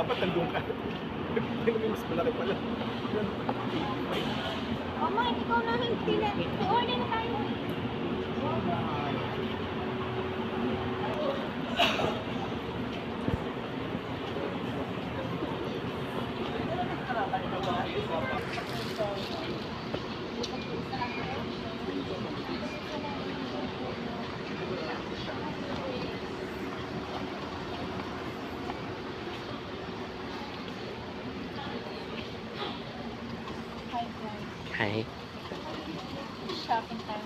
dapat nandun ka. Mas malaki pala. Mama, ikaw na hindi na. I-order na tayo. Hi. Shopping time.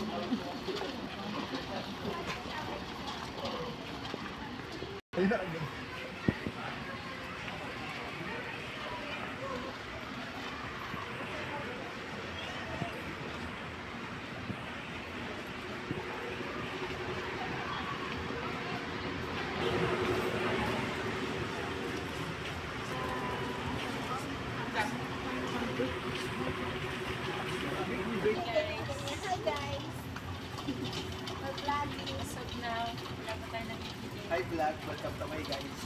Hi vlog, welcome to my guys.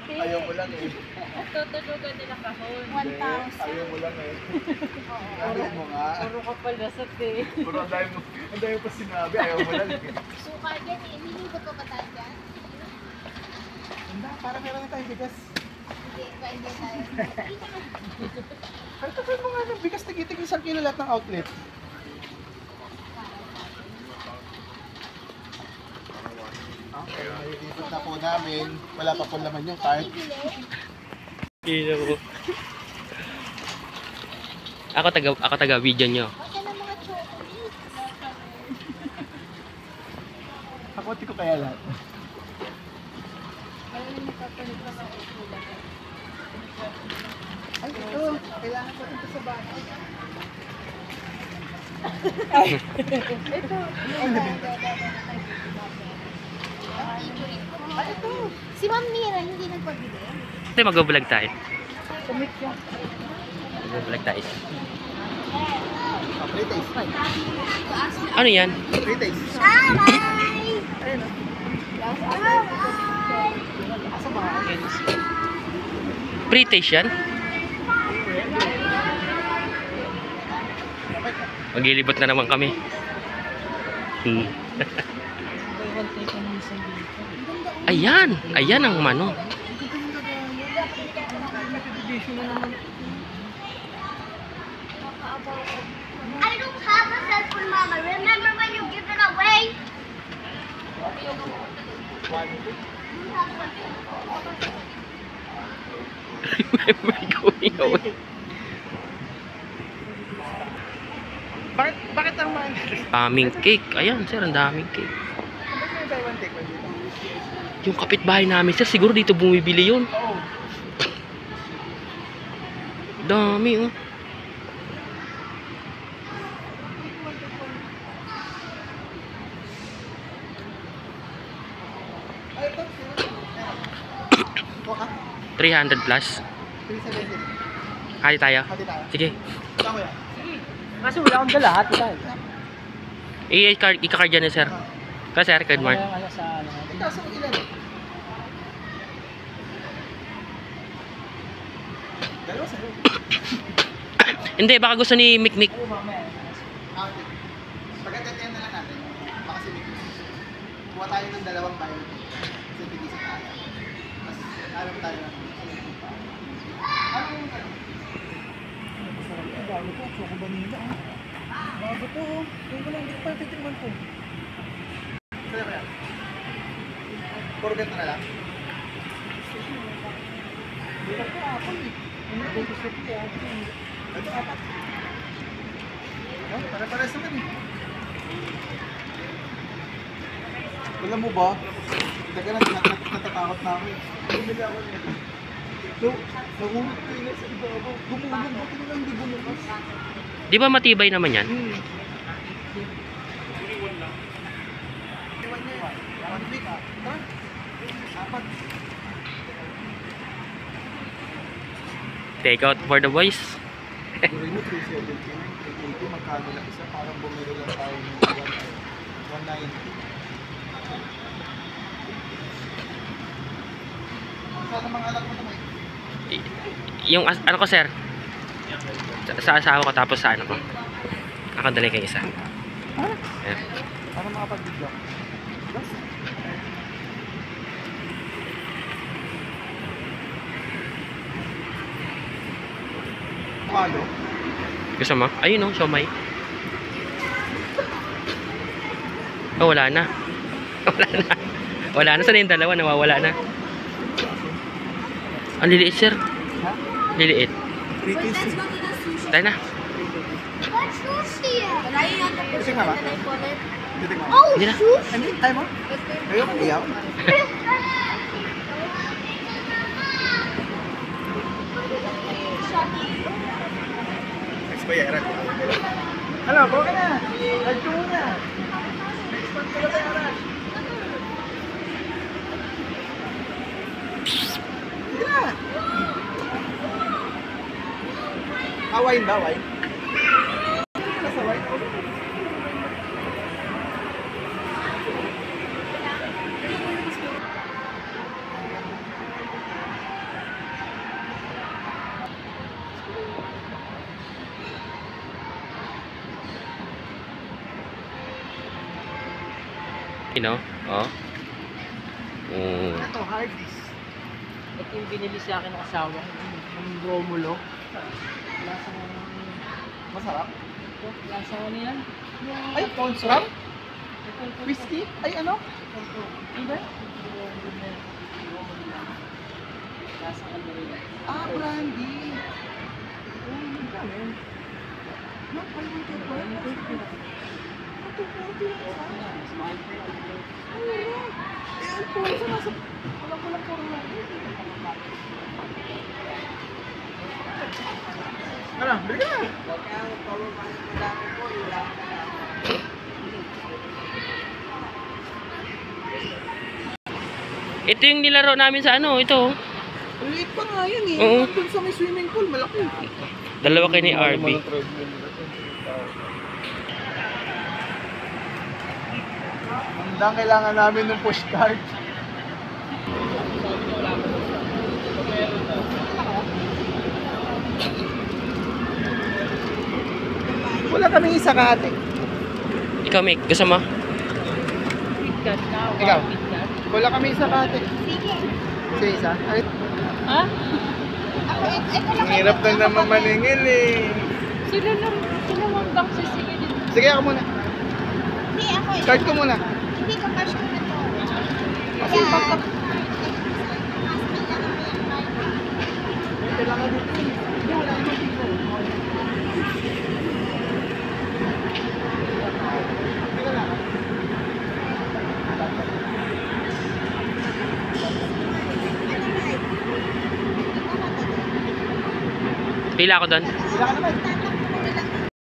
Ayaw mo lang eh. Tutulogan nila kahon. 1,000. Ayaw mo lang eh. Ayaw mo nga. Puro ka pala sa te. Puro ang dami pa sinabi, ayaw mo lang eh. Suka dyan eh. Nilingkot pa ba tayo dyan? Hindi, parang meron na tayong bigas. Hindi, pwede tayo. Kaya mo nga ng bigas, tigitig isang kilo lahat ng outlet. Okay, naiikot na po namin. Wala pa po naman yung cart. Kino ko. Ako taga video nyo. Baka ng mga chocolate. Ako, di ko kaya lahat. Ayaw na nagpapalit pa sa ulo. Ay, ito. Kailangan ko ito sa bahay. Ito. Ay, ito. Si Ma'am Mira hindi nagpabili. Ito, mag-vlog tayo. Tumik siya. Mag-vlog tayo. Free taste. Ano yan? Free taste. Bye! Ayun o. Asa mga kids? Pre-taste yan? Maglilibot na naman kami. Ayan! Ayan ang mano. I don't have a cell phone, Mama. Remember when you give it away? Remember going away. Bakit ang mga... Daming cake. Ayan, sir, ang daming cake. Bakit may buy one take one dito? Yung kapitbahay namin, sir, siguro dito bumibili yun. Oo. Dami, oh. Ay, ito. Buka? 300 plus. 370. Hali tayo. Hati tayo. Sige. Saan ko yan? Kasi wala akong dala, hati tayo. Ika-card dyan, sir. Kasi, sir, card mark. Ano sa ano. Ikaw, saan ilan? Dalawa sa'yo. Hindi, baka gusto ni Mikmik. Okay. Pagkatatayan na lang natin. Baka si Mick. Kuha tayo ng dalawang bayo. Kasi tigisa tayo. Mas alam tayo na. Ano yung ano? Bago po, choco vanilla. Bago po. Hindi ko lang, hindi ko pa titikman po. Sa'yo kaya? Puro ganito na lang? Hindi ka po apple eh. Hindi ko gusto po apple. Ito apat. Oh, para-pares naman eh. Alam mo ba? Teka na, natatakot na ako eh. Bumili ako nito. So, nahulog ko yun sa iba ako. Gumulog, bakit nila hindi bumukas? Di ba matibay naman yan? Iwan niya yun. One week ah. Tara. Apat. Take out for the boys. Siguro mo 370, 380, magkano lang isa? Parang bumili lang tayo ng 190. Sana mga anak mo naman. Yung ano ko sir? Sa asawa ko tapos sa ano ko. Ako dali kay isa. Ayan. Para makapag-video. Palo? Gusto mo? Ayun o, siomay. Oh, wala na. Wala na. Wala na. Sana yung dalawa? Nawawala na. Ang liliit, sir. Ha? Liliit. 3 Tayo na. What's sushi? Titignan ba? Titignan ba? Oh, Hindi na. sushi. Hindi, tayo mo? Ayoko, iyaw. Next bayaran. Ano, buka ka na. Live ko muna. Next month ko na bayaran. Sige na. Wine ba, wine? Nasa wine? You know? Oh. Ito, hard disk. Ito yung binili sa akin ng asawa. Yung Romulo. Lasang... Masarap. Ito, lasang ano yan? Ay, sarap? Whiskey? Ay, ano? Diba? Lasang ano rin. Ah, brandy. Oh, ang dami. Nakalimutan ko. Mas mahal po lang. Eh, ang puro sa nasa... Alam ko lang puro na. Ano, bili ka na. Ito yung nilaro namin sa ano, ito. Ang liit pa nga yan eh. Oo. Doon sa may swimming pool, malaki. Dalawa kayo ni RB. Hanggang kailangan namin ng push cart. Wala kaming isa kate. Ikaw, Mick, gusto mo? KitKat na. Ikaw? KitKat. Wala kaming isa kate. Sige. Sige, isa. Ay, Ha? Ako, ito lang. ang hirap lang naman maningil eh. Sila lang bang sisigilin? Sige, ako muna. Hindi, ako. Card ko muna. Hindi ko cash ko na to. Kasi Yan. pagka... Mas Kailangan dito eh. Hindi, wala naman dito. Teka lang. Pila ako doon. Wala ka naman.